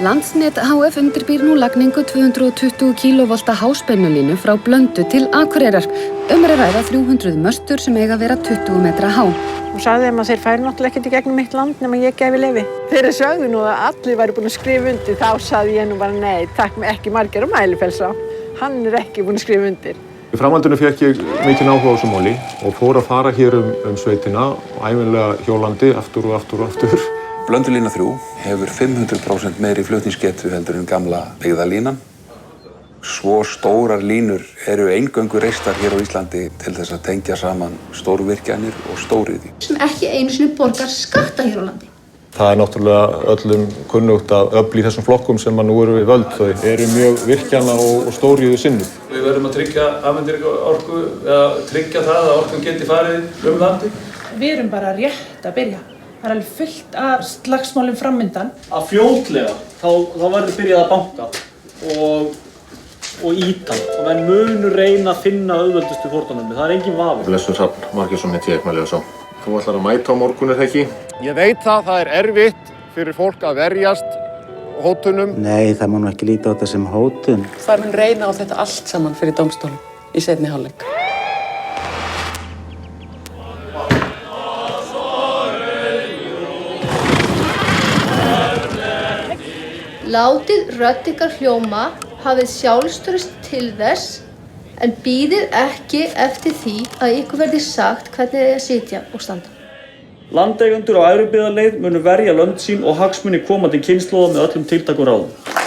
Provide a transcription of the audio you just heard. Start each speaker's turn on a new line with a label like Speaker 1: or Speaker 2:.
Speaker 1: Landsnet HF undirbýr nú lagningu 220 kV háspennulínu frá Blöndu til Akureyrar. Er að ræða 300 möstur sem eiga að vera 20 metra há.
Speaker 2: Og sagði þeim að þeir færu náttúrulega ekkert í gegnum mitt land nema ég gefi leyfi. Þeir sögðu nú að allir væru búin að skrifa undir, þá sagði ég nú bara nei, takk með ekki Margeir á Mælifellsá. Hann ekki búin að skrifa undir.
Speaker 3: Í framhaldinu fékk ég mikinn áhuga á þessu máli og fór að fara hér sveitina og ævinlega hjólandi aftur og aftur og aftur.
Speaker 4: Blöndulína 3 hefur 500% meiri flutningsgetu heldur en gamla byggðalínan. Svo stórar línur eru eingöngu reistar hér á Íslandi til þess að tengja saman stórvirkjanir og stóriðju.
Speaker 5: Sem ekki einu sinni borgar skatta hér á landi.
Speaker 3: Það náttúrulega öllum kunnugt að öfl í þessum flokkum sem nú eru við völd. Þau eru mjög virkjana og stóriðju sinnuð.
Speaker 6: Við verðum að tryggja afhendingarorku, eða tryggja það að orkan geti farið landi.
Speaker 7: Við erum bara rétt að byrja. Það alveg fullt af slagsmálum framundan.
Speaker 8: Að fljótlega þá verður byrjað að banka og ýta og menn munu reyna að finna auðveldustu fórnarlömbi. Það engin vafi.
Speaker 3: Blessun Hrafn Margeirsson heiti ég, Mælifellsá. Þú ætlar að mæta á morgun, er það ekki? Ég veit það er erfitt fyrir fólk að verjast hótunum.
Speaker 9: Nei, það má nú ekki líta á þetta sem hótun.
Speaker 10: Það mun reyna á þetta allt saman fyrir dómstólum í seinni hálfleik.
Speaker 5: Látið rödd ykkar hljóma, hafið sjálfstraust til þess, en bíðið ekki eftir því að ykkur verði sagt hvernig þið að sitja og standa.
Speaker 8: Landeigendur á Efri-Byggðarleið munu verja lönd sín og hagsmuni komandi kynslóða með öllum tiltækum ráðum.